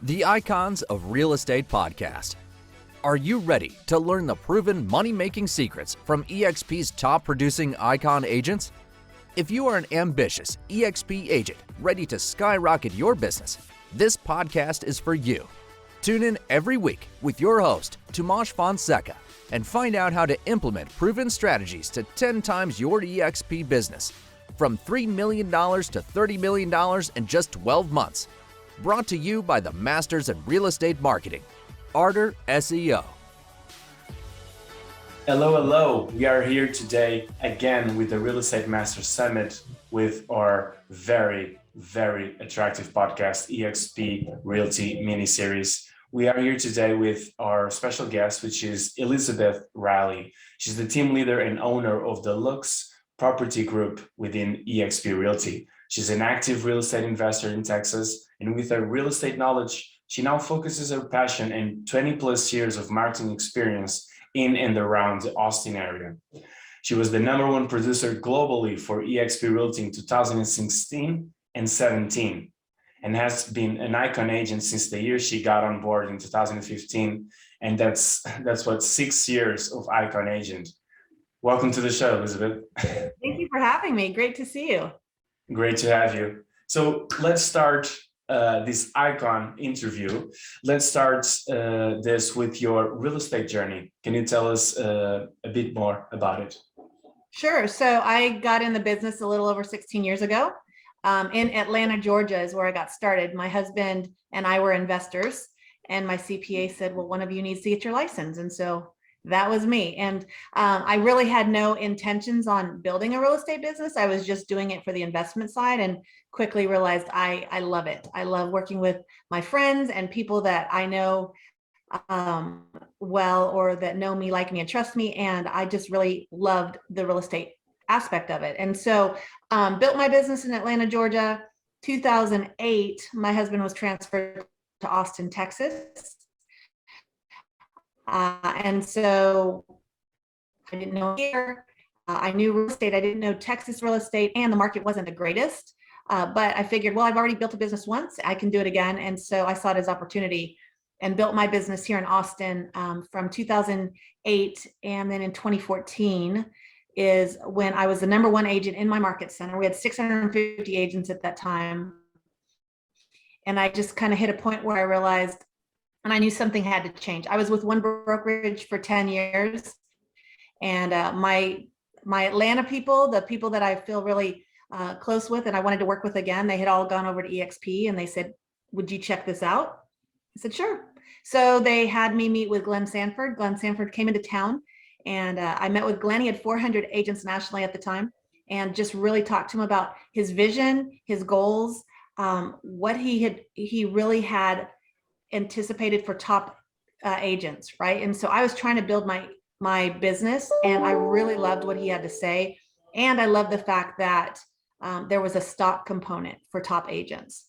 The Icons of Real Estate Podcast. Are you ready to learn the proven money-making secrets from eXp's top-producing icon agents? If you are an ambitious eXp agent ready to skyrocket your business, this podcast is for you. Tune in every week with your host, Tomasz Fonseca, and find out how to implement proven strategies to 10 times your eXp business, from $3 million to $30 million in just 12 months. Brought to you by the Masters in Real Estate Marketing, Arter SEO. Hello. We are here today again with the Real Estate Masters Summit with our very attractive podcast, eXp Realty mini-series. We are here today with our special guest, which is Elizabeth Riley. She's the team leader and owner of the Lux Property Group within eXp Realty. She's an active real estate investor in Texas, and with her real estate knowledge, she now focuses her passion and 20 plus years of marketing experience in and around the Austin area. She was the #1 producer globally for eXp Realty in 2016 and 17, and has been an icon agent since the year she got on board in 2015. And that's what 6 years of icon agent. Welcome to the show, Elizabeth. Thank you for having me. Great to see you. Great to have you. So let's start this icon interview. Let's start this with your real estate journey. Can you tell us a bit more about it? Sure. So I got in the business a little over 16 years ago. In Atlanta, Georgia is where I got started. My husband and I were investors, and my CPA said, well, one of you needs to get your license. And so that was me. And I really had no intentions on building a real estate business. I was just doing it for the investment side, and quickly realized I love it. I love working with my friends and people that I know well, or that know me, like me, and trust me. And I just really loved the real estate aspect of it. And so built my business in Atlanta, Georgia. 2008, my husband was transferred to Austin, Texas. And so I didn't know here. I knew real estate. I didn't know Texas real estate, and the market wasn't the greatest. But I figured, well, I've already built a business once. I can do it again. And so I saw it as opportunity and built my business here in Austin from 2008. And then in 2014 is when I was the #1 agent in my market center. We had 650 agents at that time. And I just kind of hit a point where I realized, and I knew something had to change. I was with one brokerage for 10 years. And my Atlanta people, the people that I feel really close with and I wanted to work with again, they had all gone over to eXp, and they said, would you check this out? I said, sure. So they had me meet with Glenn Sanford. Glenn Sanford came into town, and I met with Glenn. He had 400 agents nationally at the time, and just really talked to him about his vision, his goals, what he really had anticipated for top agents, right? And so I was trying to build my business, and I really loved what he had to say. And I love the fact that there was a stock component for top agents.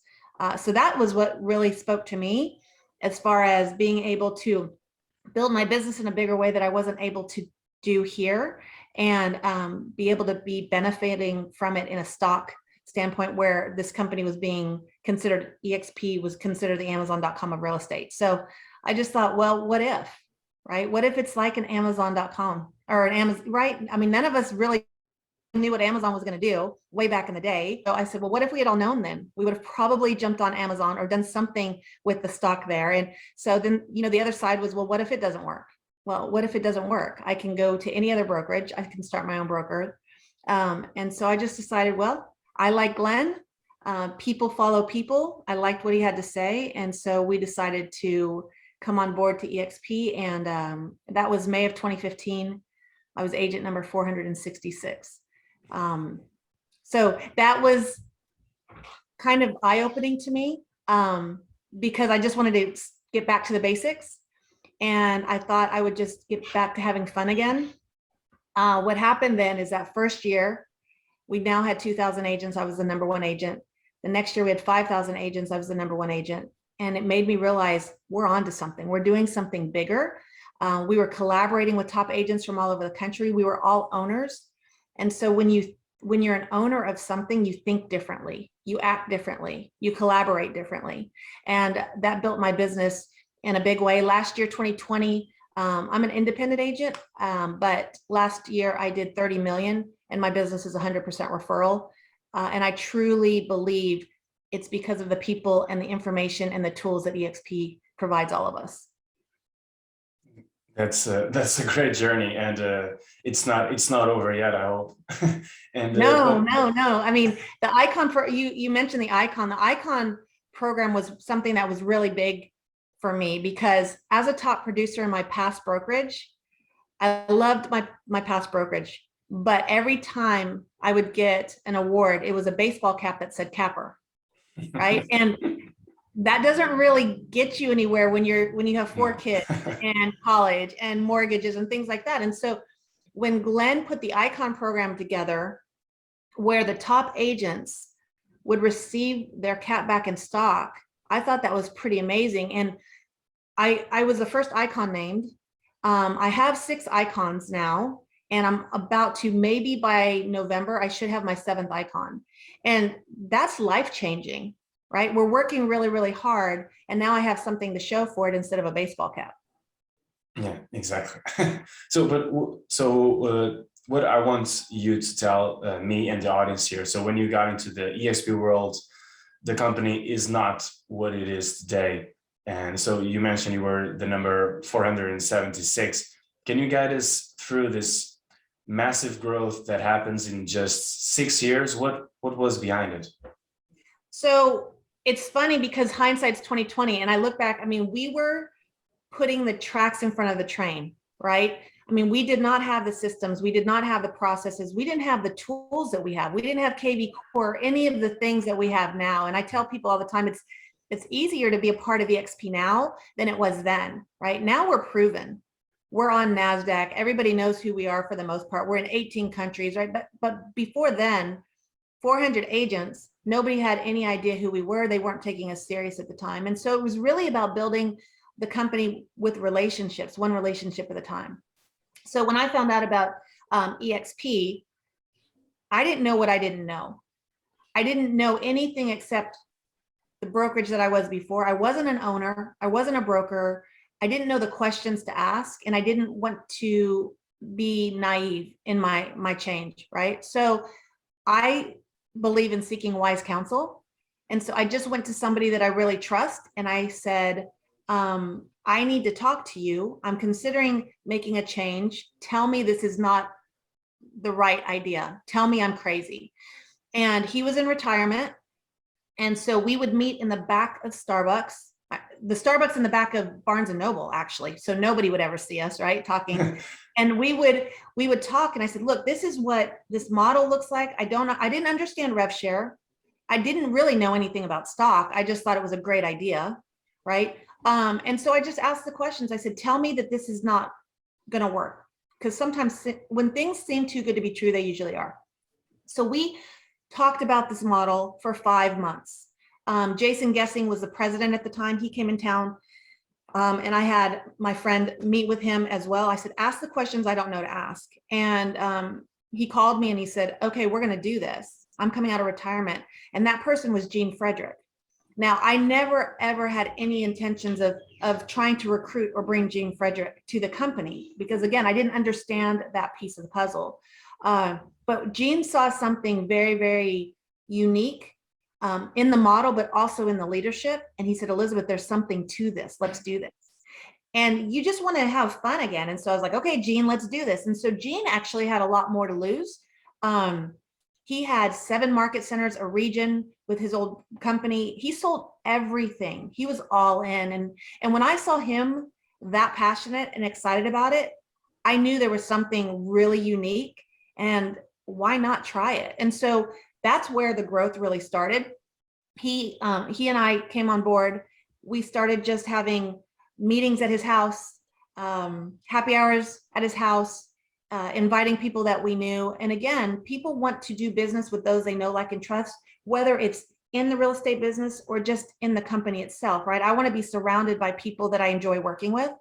So that was what really spoke to me as far as being able to build my business in a bigger way that I wasn't able to do here, and be able to be benefiting from it in a stock standpoint, where this company was being considered, eXp was considered the Amazon.com of real estate. So I just thought, well, what if, right? What if it's like an Amazon.com or an Amazon, right? I mean, none of us really knew what Amazon was going to do way back in the day. So I said, well, what if we had all known then? We would have probably jumped on Amazon or done something with the stock there. And so then, the other side was, well, what if it doesn't work? Well, what if it doesn't work? I can go to any other brokerage. I can start my own broker. And so I just decided, well, I like Glenn. People follow people. I liked what he had to say. And so we decided to come on board to eXp. And that was May of 2015. I was agent number 466. So that was kind of eye-opening to me, because I just wanted to get back to the basics. And I thought I would just get back to having fun again. What happened then is that first year, we now had 2,000 agents. I was the #1 agent. The next year we had 5,000 agents. I was the #1 agent. And it made me realize we're on to something. We're doing something bigger. We were collaborating with top agents from all over the country. We were all owners. And so when you when you're an owner of something, you think differently, you act differently, you collaborate differently. And that built my business in a big way. Last year, 2020, I'm an independent agent, but last year I did 30 million and my business is 100% referral. And I truly believe it's because of the people and the information and the tools that EXP provides all of us. That's a great journey, and it's not over yet, I hope. And no. I mean, the icon you mentioned the icon program was something that was really big for me, because as a top producer in my past brokerage, I loved my past brokerage, but every time I would get an award, it was a baseball cap that said capper, right? And that doesn't really get you anywhere when you have 4 kids and college and mortgages and things like that. And so when Glenn put the icon program together, where the top agents would receive their cap back in stock, I thought that was pretty amazing. And I was the first icon named. I have 6 icons now, and I'm about to, maybe by November, I should have my 7th icon. And that's life-changing, right? We're working really, really hard, and now I have something to show for it instead of a baseball cap. Yeah, exactly. What I want you to tell me and the audience here. So when you got into the EXP world, the company is not what it is today. And so you mentioned you were the number 476. Can you guide us through this massive growth that happens in just 6 years? What was behind it? So it's funny because hindsight's 2020, and I look back, I mean, we were putting the tracks in front of the train, right? I mean, we did not have the systems, we did not have the processes, we didn't have the tools that we have, we didn't have KV Core, any of the things that we have now. And I tell people all the time, it's easier to be a part of EXP now than it was then, right? Now we're proven. We're on NASDAQ. Everybody knows who we are for the most part. We're in 18 countries, right? But before then, 400 agents, nobody had any idea who we were. They weren't taking us serious at the time. And so it was really about building the company with relationships, one relationship at a time. So when I found out about EXP, I didn't know what I didn't know. I didn't know anything except the brokerage that I was before. I wasn't an owner. I wasn't a broker. I didn't know the questions to ask, and I didn't want to be naive in my change, right? So I believe in seeking wise counsel. And so I just went to somebody that I really trust, and I said, I need to talk to you. I'm considering making a change. Tell me this is not the right idea. Tell me I'm crazy. And he was in retirement. And so we would meet in the back of Starbucks, the Starbucks in the back of Barnes and Noble, actually. So nobody would ever see us, right? Talking. And we would talk. And I said, look, this is what this model looks like. I didn't understand rev share. I didn't really know anything about stock. I just thought it was a great idea, right? And so I just asked the questions. I said, tell me that this is not going to work. Because sometimes when things seem too good to be true, they usually are. So we talked about this model for 5 months. Jason Gessing was the president at the time. He came in town, and I had my friend meet with him as well. I said, ask the questions I don't know to ask. And he called me and he said, okay, we're going to do this. I'm coming out of retirement. And that person was Gene Frederick. Now, I never, ever had any intentions of trying to recruit or bring Gene Frederick to the company, because again, I didn't understand that piece of the puzzle. But Gene saw something very, very unique in the model, but also in the leadership. And he said, Elizabeth, there's something to this. Let's do this. And you just want to have fun again. And so I was like, okay, Gene, let's do this. And so Gene actually had a lot more to lose. He had 7 market centers, a region with his old company. He sold everything. He was all in. And when I saw him that passionate and excited about it, I knew there was something really unique, and why not try it? And so that's where the growth really started. He and I came on board. We started just having meetings at his house, happy hours at his house, inviting people that we knew. And again, people want to do business with those they know, like, and trust, whether it's in the real estate business or just in the company itself, right? I want to be surrounded by people that I enjoy working with.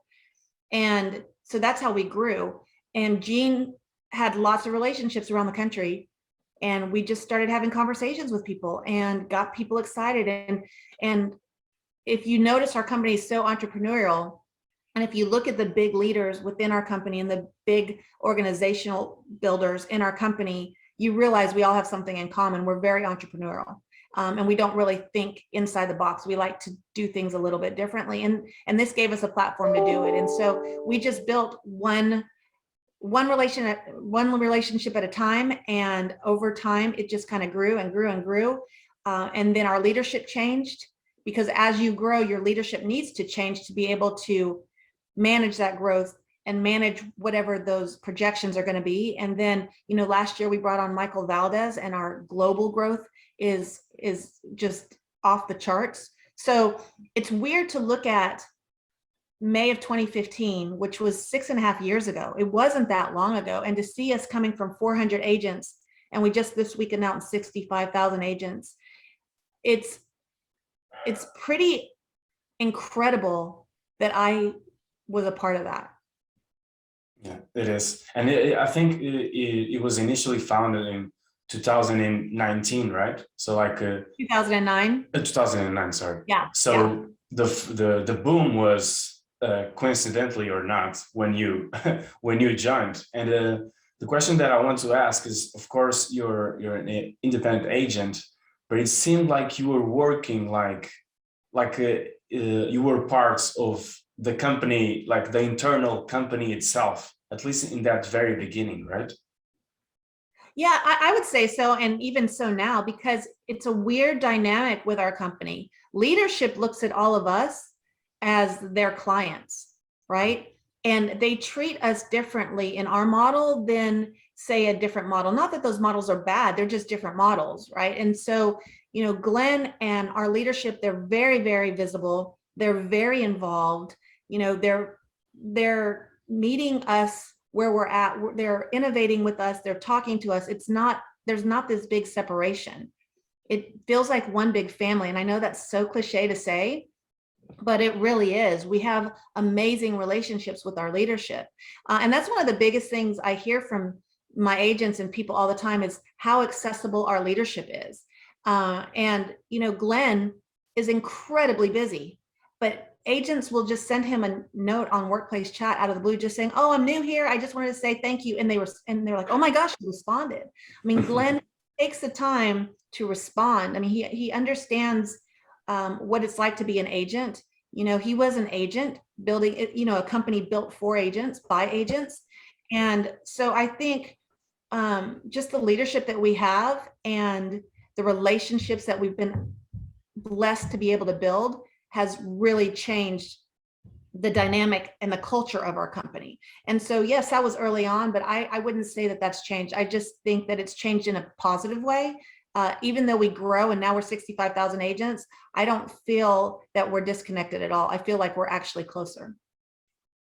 And so that's how we grew. And Gene had lots of relationships around the country. And we just started having conversations with people and got people excited. And if you notice, our company is so entrepreneurial. And if you look at the big leaders within our company and the big organizational builders in our company, you realize we all have something in common. We're very entrepreneurial. And we don't really think inside the box. We like to do things a little bit differently. And this gave us a platform to do it. And so we just built one relationship at a time. And over time, it just kind of grew and grew and grew. And then our leadership changed, because as you grow, your leadership needs to change to be able to manage that growth and manage whatever those projections are going to be. And then, last year we brought on Michael Valdez, and our global growth is just off the charts. So it's weird to look at May of 2015, which was 6.5 years ago. It wasn't that long ago. And to see us coming from 400 agents, and we just this week announced 65,000 agents, it's pretty incredible that I was a part of that. Yeah, it is. And I think it was initially founded in 2019, right? So like 2009. 2009, sorry. Yeah. So yeah. The boom was coincidentally or not when you when you joined. And the question that I want to ask is, of course, you're an independent agent, but it seemed like you were working like you were parts of the company, like the internal company itself, at least in that very beginning, right? Yeah, I would say so. And even so now, because it's a weird dynamic with our company. Leadership looks at all of us as their clients, right? And they treat us differently in our model than, say, a different model. Not that those models are bad, they're just different models, right? And so, Glenn and our leadership, they're very, very visible. They're very involved. They're meeting us where we're at. They're innovating with us. They're talking to us. There's not this big separation. It feels like one big family. And I know that's so cliche to say, but it really is. We have amazing relationships with our leadership. And that's one of the biggest things I hear from my agents and people all the time is how accessible our leadership is. And Glenn is incredibly busy, but agents will just send him a note on workplace chat out of the blue, just saying, "Oh, I'm new here. I just wanted to say thank you." And they're like, "Oh my gosh, he responded." I mean, Glenn takes the time to respond. I mean, he understands what it's like to be an agent. He was an agent building it, a company built for agents by agents. And so I think just the leadership that we have and the relationships that we've been blessed to be able to build has really changed the dynamic and the culture of our company. And so, yes, that was early on, but I wouldn't say that that's changed. I just think that it's changed in a positive way. Even though we grow and now we're 65,000 agents, I don't feel that we're disconnected at all. I feel like we're actually closer.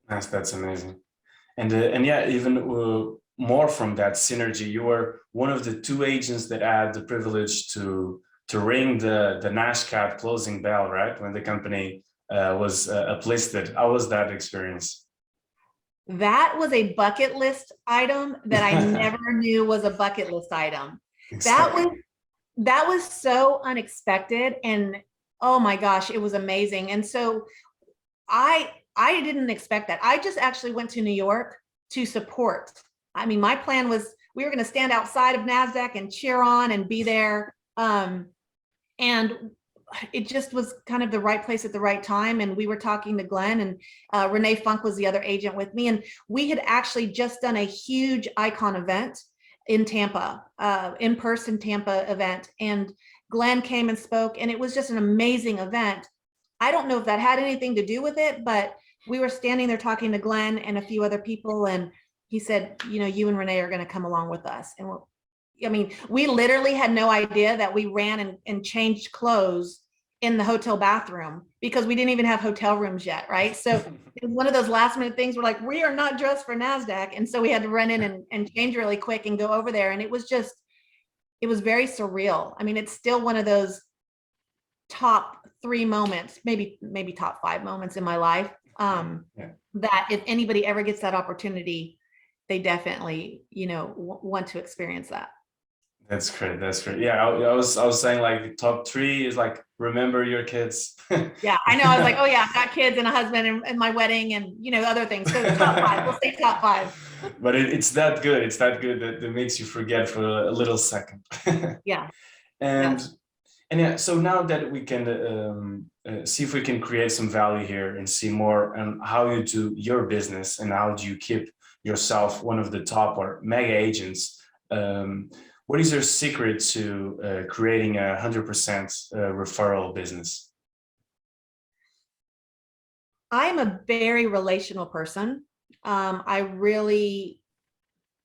That's amazing. And yeah, even more from that synergy, you were one of the 2 agents that had the privilege to ring the NASDAQ closing bell, right? When the company was uplisted. How was that experience? That was a bucket list item that I never knew was a bucket list item. Exactly. That was so unexpected, and oh my gosh, it was amazing. And so I didn't expect that. I just actually went to New York to support. I mean, my plan was we were going to stand outside of NASDAQ and cheer on and be there. And it just was kind of the right place at the right time. And we were talking to Glenn, and Renee Funk was the other agent with me. And we had actually just done a huge icon event in Tampa, in-person Tampa event. And Glenn came and spoke, and it was just an amazing event. I don't know if that had anything to do with it, but we were standing there talking to Glenn and a few other people. And he said, you and Renee are going to come along with us. And we literally had no idea that we ran and changed clothes in the hotel bathroom because we didn't even have hotel rooms yet, right? So it was one of those last minute things. We're like, we are not dressed for NASDAQ. And so we had to run in and change really quick and go over there. And it was very surreal. I mean, it's still one of those top 3 moments, maybe top 5 moments in my life, that if anybody ever gets that opportunity, they definitely, want to experience that. That's great. That's great. Yeah, I was saying like top three is like remember your kids. Yeah, I know. I was like, oh yeah, I've got kids and a husband and my wedding and other things. So top five, we'll say top five. But it's that good. It's that good that makes you forget for a little second. Yeah, And yes. yeah, so now that we can see if we can create some value here and see more on how you do your business and how do you keep yourself one of the top or mega agents. What is your secret to creating 100% referral business? I am a very relational person. I really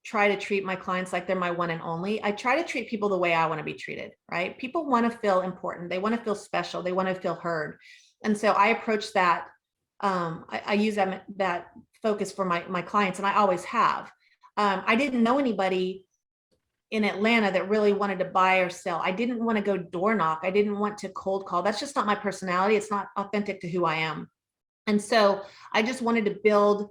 try to treat my clients like they're my one and only. I try to treat people the way I want to be treated, right? People want to feel important. They want to feel special. They want to feel heard. And so I approach that. I use that focus for my clients, and I always have. I didn't know anybody in Atlanta that really wanted to buy or sell. I didn't want to go door knock. I didn't want to cold call. That's just not my personality. It's not authentic to who I am. And so I just wanted to build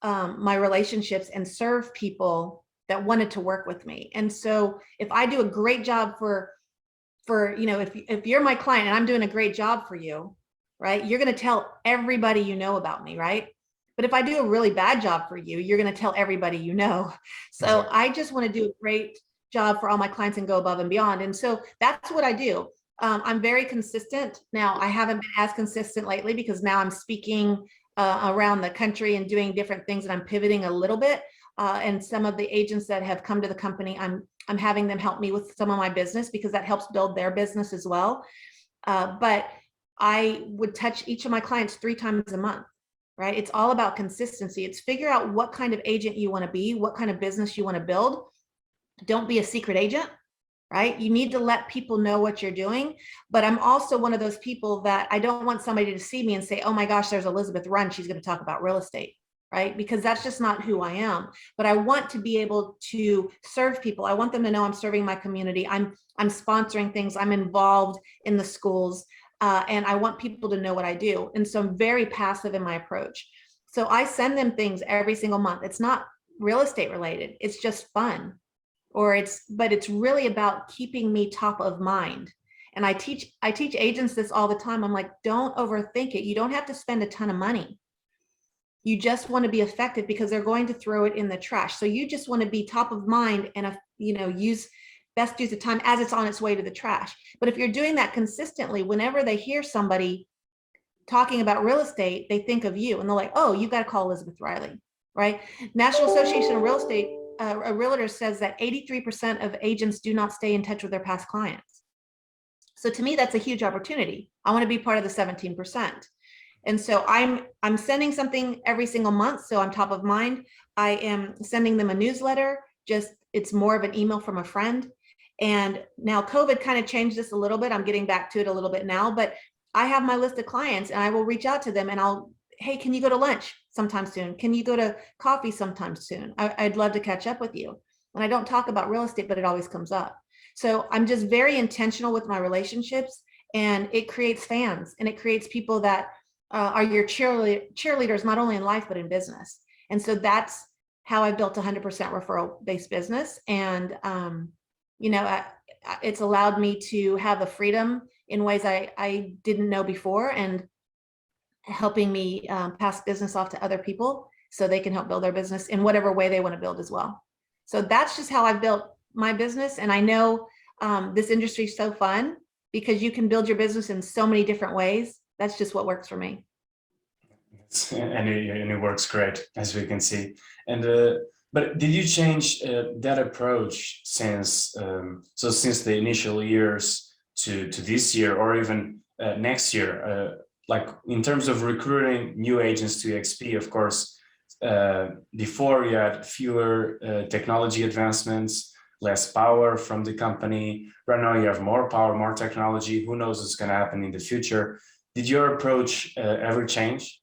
my relationships and serve people that wanted to work with me. And so if I do a great job if you're my client and I'm doing a great job for you, right, you're going to tell everybody you know about me, right? But if I do a really bad job for you, you're going to tell everybody you know. So Exactly. I just want to do a great job for all my clients and go above and beyond. And so that's what I do. I'm very consistent. Now, I haven't been as consistent lately because now I'm speaking around the country and doing different things, and I'm pivoting a little bit. And some of the agents that have come to the company, I'm having them help me with some of my business because that helps build their business as well. But I would touch each of my clients 3 times a month, right? It's all about consistency. It's figure out what kind of agent you want to be, what kind of business you want to build. Don't be a secret agent, right? You need to let people know what you're doing. But I'm also one of those people that I don't want somebody to see me and say, oh my gosh, there's Elizabeth Run. She's going to talk about real estate, right? Because that's just not who I am. But I want to be able to serve people. I want them to know I'm serving my community. I'm sponsoring things. I'm involved in the schools. And I want people to know what I do. And so I'm very passive in my approach. So I send them things every single month. It's not real estate related. It's just fun. But it's really about keeping me top of mind. And I teach agents this all the time. I'm like, don't overthink it. You don't have to spend a ton of money. You just want to be effective because they're going to throw it in the trash. So you just want to be top of mind and use the time as it's on its way to the trash. But if you're doing that consistently, whenever they hear somebody talking about real estate, they think of you and they're like, oh, you got to call Elizabeth Riley, right? National Association of Real Estate, a realtor says that 83% of agents do not stay in touch with their past clients. So to me, that's a huge opportunity. I want to be part of the 17%. And so I'm sending something every single month. So I'm top of mind. I am sending them a newsletter. It's more of an email from a friend. And now COVID kind of changed this a little bit. I'm getting back to it a little bit now, but I have my list of clients and I will reach out to them and hey, can you go to lunch sometime soon? Can you go to coffee sometime soon? I'd love to catch up with you. And I don't talk about real estate, but it always comes up. So I'm just very intentional with my relationships, and it creates fans and it creates people that are your cheerleaders, not only in life, but in business. And so that's how I built 100% referral based business. And, it's allowed me to have the freedom in ways I didn't know before, and helping me pass business off to other people so they can help build their business in whatever way they want to build as well. So that's just how I've built my business. And I know this industry is so fun because you can build your business in so many different ways. That's just what works for me. And it works great, as we can see. And but did you change that approach since the initial years to this year, or even next year? Like in terms of recruiting new agents to EXP, of course, before you had fewer technology advancements, less power from the company. Right now you have more power, more technology. Who knows what's going to happen in the future? Did your approach ever change?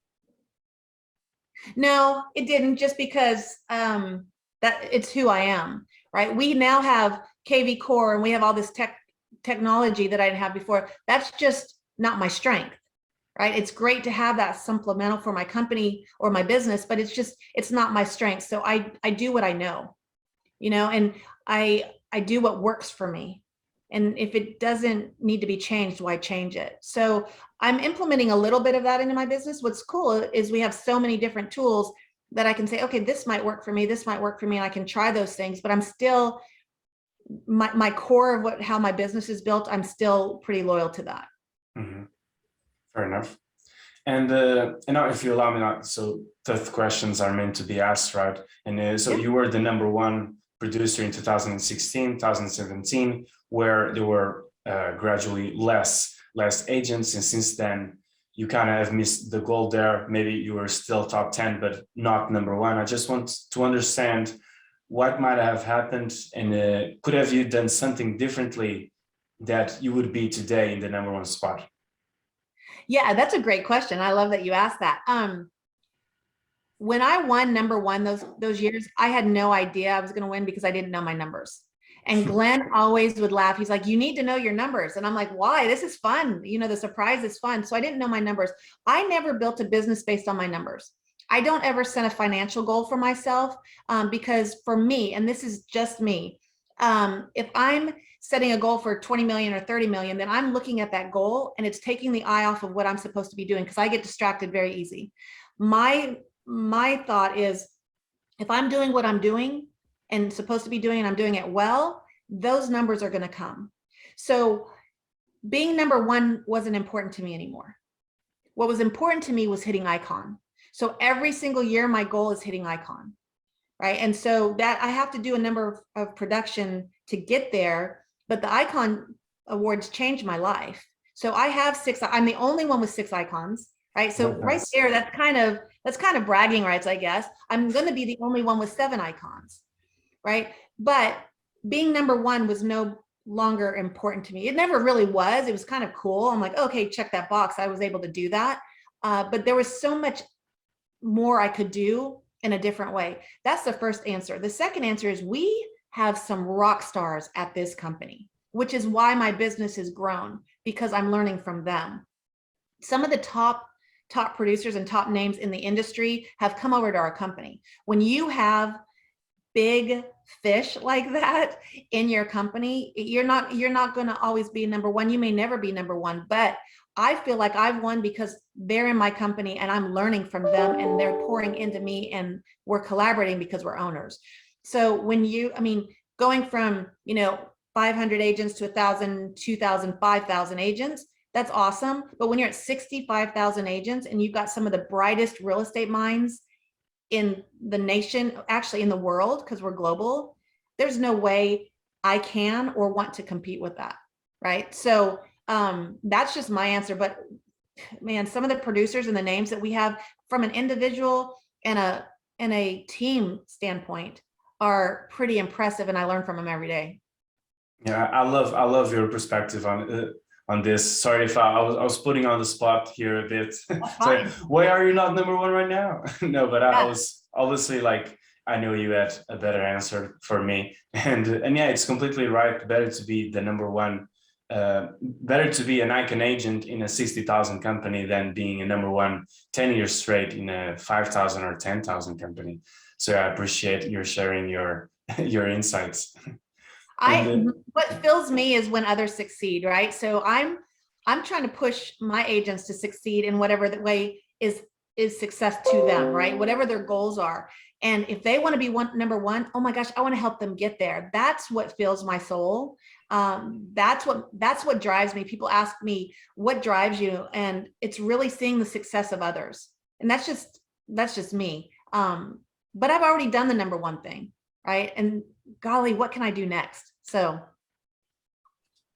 No, it didn't, just because that it's who I am, right? We now have KV Core and we have all this technology that I didn't have before. That's just not my strength, right? It's great to have that supplemental for my company or my business, but it's not my strength. So I do what I know, and I do what works for me. And if it doesn't need to be changed, why change it? So I'm implementing a little bit of that into my business. What's cool is we have so many different tools that I can say, okay, this might work for me, this might work for me, and I can try those things, but I'm still, my core of how my business is built, I'm still pretty loyal to that. Mm-hmm. Fair enough. And now, if you allow me, not so tough questions are meant to be asked, right? And so you were the number one producer in 2016, 2017, where there were gradually less agents, and since then you kind of have missed the goal there. Maybe you were still top 10, but not number one. I just want to understand what might have happened, and could have you done something differently that you would be today in the number one spot? Yeah, that's a great question. I love that you asked that. When I won number one those years, I had no idea I was going to win because I didn't know my numbers. And Glenn always would laugh. He's like, you need to know your numbers. And I'm like, why? This is fun. You know, the surprise is fun. So I didn't know my numbers. I never built a business based on my numbers. I don't ever set a financial goal for myself because for me, and this is just me, if I'm setting a goal for 20 million or 30 million, then I'm looking at that goal and it's taking the eye off of what I'm supposed to be doing because I get distracted very easy. My thought is, if I'm doing what I'm doing and supposed to be doing, and I'm doing it well, those numbers are going to come. So being number one wasn't important to me anymore. What was important to me was hitting icon. So every single year, my goal is hitting icon, right? And so that I have to do a number of production to get there, but the icon awards changed my life. So I have 6, I'm the only one with 6 icons, right? So right there, that's kind of bragging rights, I guess. I'm going to be the only one with 7 icons, right? But being number one was no longer important to me. It never really was. It was kind of cool. I'm like, okay, check that box. I was able to do that. But there was so much more I could do in a different way. That's the first answer. The second answer is we have some rock stars at this company, which is why my business has grown, because I'm learning from them. Some of the top producers and top names in the industry have come over to our company. When you have big fish like that in your company, you're not going to always be number one. You may never be number one, but I feel like I've won because they're in my company and I'm learning from them and they're pouring into me and we're collaborating because we're owners. So when going from, 500 agents to 1,000, 2,000, 5,000 agents, that's awesome. But when you're at 65,000 agents and you've got some of the brightest real estate minds in the nation, actually in the world, because we're global, there's no way I can or want to compete with that, right? So that's just my answer. But man, some of the producers and the names that we have from an individual and a team standpoint are pretty impressive, and I learn from them every day. Yeah, I love your perspective on this. Sorry if I was putting on the spot here a bit. So, why are you not number one right now? No, but I was obviously like, I know you had a better answer for me, and yeah, it's completely right. Better to be the number one. Better to be an icon agent in a 60,000 company than being a number one 10 years straight in a 5,000 or 10,000 company. So I appreciate your sharing your insights. What fills me is when others succeed, right? So I'm trying to push my agents to succeed in whatever the way is success to them, right? Whatever their goals are. And if they want to be number one, oh my gosh, I want to help them get there. That's what fills my soul. That's what drives me. People ask me, what drives you? And it's really seeing the success of others. And that's just me. But I've already done the number one thing, right? And golly, what can I do next? So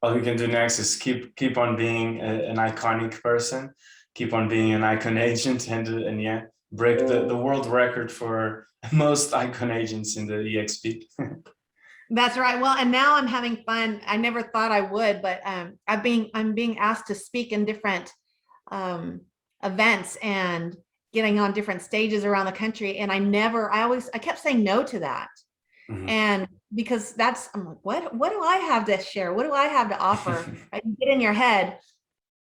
all we can do next is keep on being an iconic person, keep on being an icon agent, and yeah, break the world record for most icon agents in the EXP. That's right. Well, and now I'm having fun. I never thought I would, but I'm being asked to speak in different events and getting on different stages around the country. And I kept saying no to that. Mm-hmm. And because I'm like, what do I have to share? What do I have to offer? I can get in your head.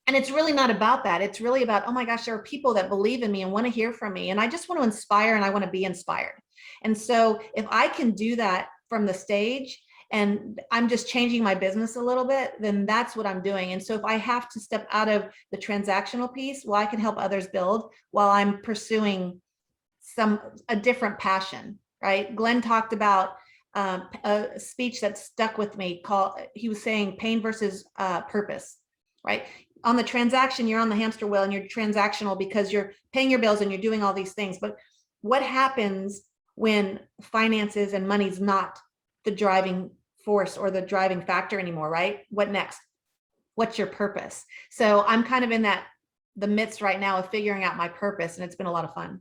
And it's really not about that. It's really about, oh my gosh, there are people that believe in me and want to hear from me. And I just want to inspire and I want to be inspired. And so if I can do that from the stage and I'm just changing my business a little bit, then that's what I'm doing. And so if I have to step out of the transactional piece, well, I can help others build while I'm pursuing a different passion, right? Glenn talked about a speech that stuck with me he was saying pain versus purpose, right? On the transaction, you're on the hamster wheel and you're transactional because you're paying your bills and you're doing all these things. But what happens when finances and money's not the driving force or the driving factor anymore, right? What next? What's your purpose? So I'm kind of in the midst right now of figuring out my purpose, and it's been a lot of fun.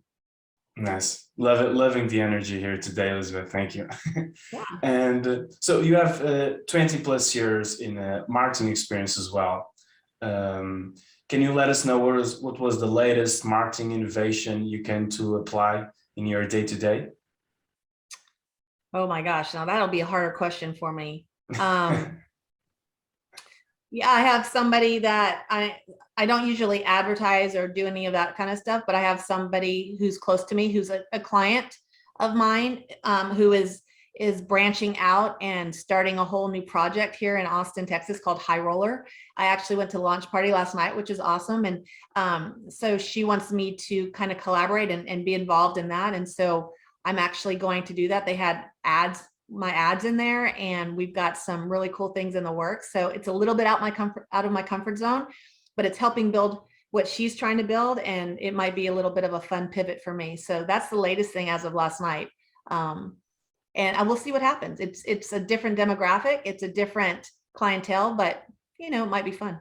Nice. Love it. Loving the energy here today, Elizabeth. Thank you. Yeah. And so you have 20 plus years in marketing experience as well. Can you let us know what was the latest marketing innovation you came to apply in your day-to-day? Oh my gosh, now that'll be a harder question for me. Yeah, I have somebody that I don't usually advertise or do any of that kind of stuff, but I have somebody who's close to me, who's a client of mine, who is branching out and starting a whole new project here in Austin, Texas called High Roller. I actually went to launch party last night, which is awesome. And so she wants me to kind of collaborate and be involved in that. And so I'm actually going to do that. They had my ads in there, and we've got some really cool things in the works. So it's a little bit out of my comfort zone, but it's helping build what she's trying to build, and it might be a little bit of a fun pivot for me. So that's the latest thing as of last night. And I will see what happens. It's a different demographic, it's a different clientele, but it might be fun.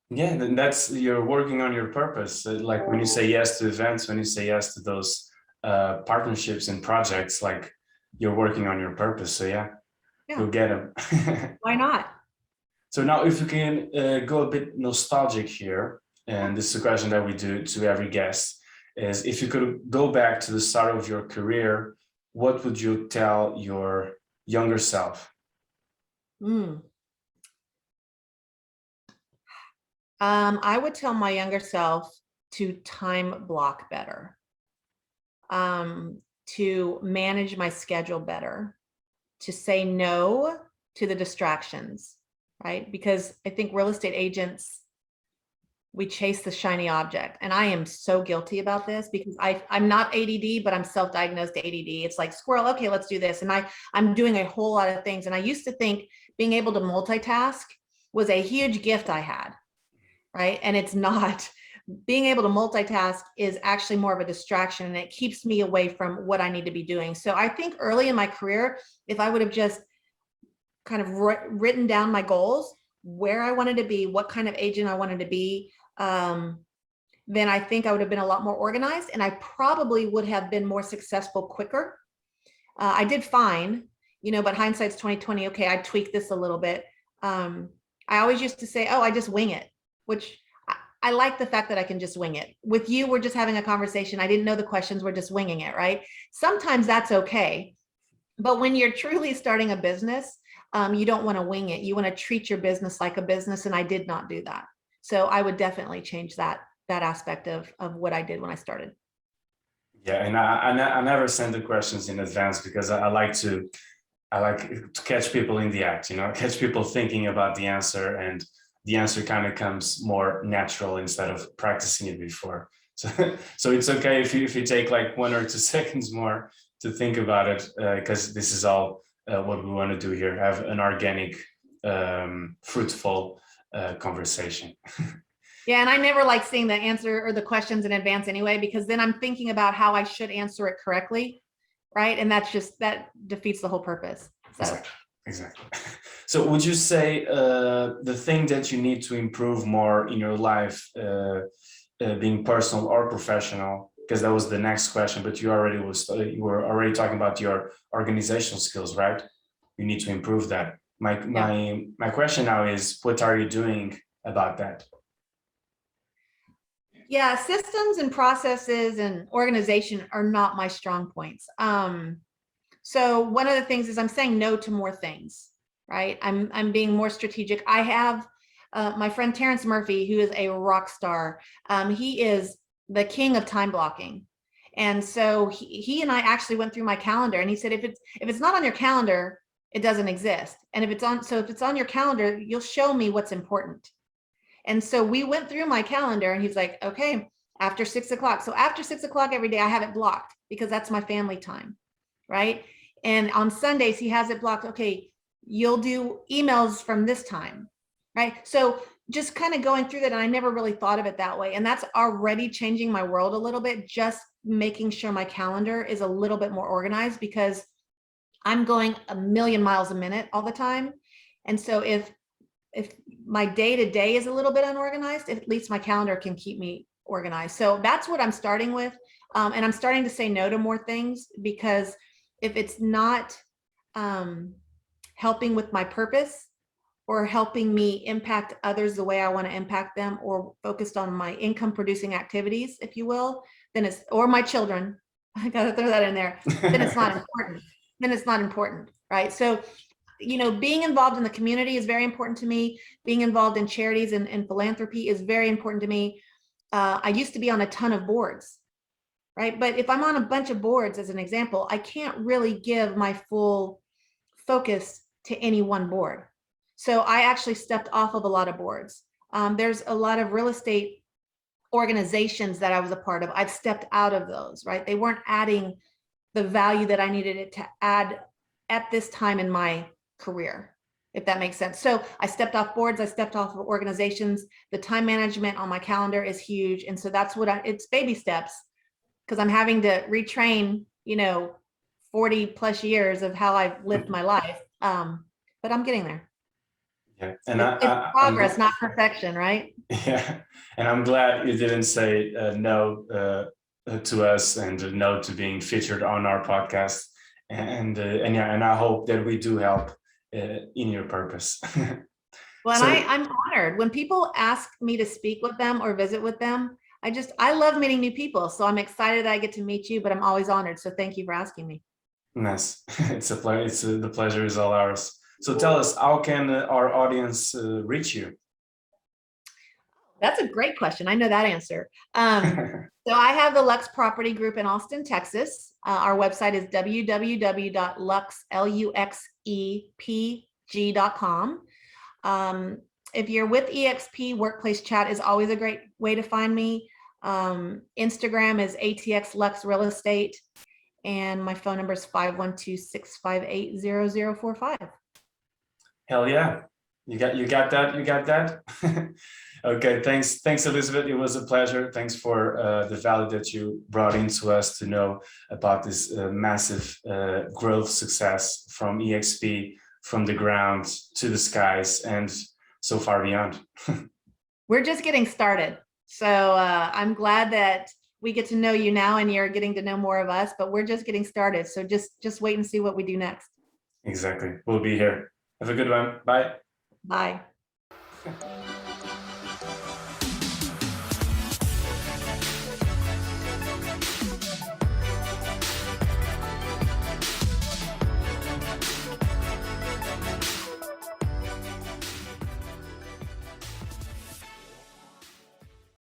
Yeah, then you're working on your purpose. Like when you say yes to events, when you say yes to those partnerships and projects, like you're working on your purpose. So yeah. You'll get them. Why not? So now if we can go a bit nostalgic here, and this is a question that we do to every guest, is if you could go back to the start of your career, what would you tell your younger self? I would tell my younger self to time block better, to manage my schedule better, to say no to the distractions, right? Because I think real estate agents, we chase the shiny object. And I am so guilty about this because I'm not ADD, but I'm self-diagnosed ADD. It's like squirrel, okay, let's do this. And I'm doing a whole lot of things. And I used to think being able to multitask was a huge gift I had, right? And it's not. Being able to multitask is actually more of a distraction, and it keeps me away from what I need to be doing. So I think early in my career, if I would have just kind of written down my goals, where I wanted to be, what kind of agent I wanted to be, then I think I would have been a lot more organized, and I probably would have been more successful quicker. I did fine, but hindsight's 2020. Okay, I tweaked this a little bit. I always used to say, oh, I just wing it, which I like the fact that I can just wing it. With you, we're just having a conversation. I didn't know the questions, we're just winging it, right? Sometimes that's okay. But when you're truly starting a business, you don't want to wing it. You want to treat your business like a business, and I did not do that. So I would definitely change that aspect of what I did when I started. Yeah, and I never send the questions in advance because I like to catch people in the act, catch people thinking about the answer, and the answer kind of comes more natural instead of practicing it before. So it's okay if you take like 1 or 2 seconds more to think about it, because this is all what we want to do here, have an organic, fruitful conversation. Yeah, and I never like seeing the answer or the questions in advance anyway, because then I'm thinking about how I should answer it correctly, right? And that defeats the whole purpose. So. Exactly. So would you say the thing that you need to improve more in your life, being personal or professional, because that was the next question, but you were already talking about your organizational skills, right? You need to improve that. My question now is, what are you doing about that? Yeah, systems and processes and organization are not my strong points. So one of the things is I'm saying no to more things, right? I'm being more strategic. I have my friend Terrence Murphy, who is a rock star. He is the king of time blocking. And so he and I actually went through my calendar, and he said, if it's not on your calendar, it doesn't exist. And if it's on your calendar, you'll show me what's important. And so we went through my calendar and he's like, okay, after 6 o'clock. So after 6 o'clock every day, I have it blocked because that's my family time. Right. And on Sundays, he has it blocked. Okay, you'll do emails from this time. Right. So just kind of going through that. And I never really thought of it that way. And that's already changing my world a little bit, just making sure my calendar is a little bit more organized, because I'm going a million miles a minute all the time. And so if my day-to-day is a little bit unorganized, at least my calendar can keep me organized. So that's what I'm starting with. And I'm starting to say no to more things, because if it's not helping with my purpose or helping me impact others the way I want to impact them, or focused on my income producing activities, if you will, then it's, or my children, I got to throw that in there, then it's not important. Then it's not important, right? So, being involved in the community is very important to me. Being involved in charities and philanthropy is very important to me. I used to be on a ton of boards, right? But if I'm on a bunch of boards, as an example, I can't really give my full focus to any one board. So I actually stepped off of a lot of boards. There's a lot of real estate organizations that I was a part of. I've stepped out of those, right? They weren't adding the value that I needed it to add at this time in my career, if that makes sense. So I stepped off boards, I stepped off of organizations. The time management on my calendar is huge. And so that's what it's baby steps, because I'm having to retrain, 40 plus years of how I've lived my life. But I'm getting there. Yeah. And it's progress, not perfection, right? Yeah. And I'm glad you didn't say no to us, and no to being featured on our podcast. And I hope that we do help in your purpose. Well, So, and I'm honored when people ask me to speak with them or visit with them. I love meeting new people. So I'm excited that I get to meet you, but I'm always honored. So thank you for asking me. nice. It's a pleasure. The pleasure is all ours. So tell us, how can our audience reach you? That's a great question. I know that answer. So I have the Lux Property Group in Austin, Texas. Our website is www.luxepg.com. If you're with EXP, Workplace Chat is always a great way to find me. Instagram is ATX Lux Real Estate, and my phone number is 512-658-0045. Hell yeah. You got that. Okay, thanks Elizabeth, it was a pleasure. Thanks for the value that you brought into us to know about this massive growth success from EXP, from the ground to the skies and so far beyond. We're just getting started, so I'm glad that we get to know you now and you're getting to know more of us, but we're just getting started, so just wait and see what we do next. Exactly, we'll be here. Have a good one. Bye. Bye.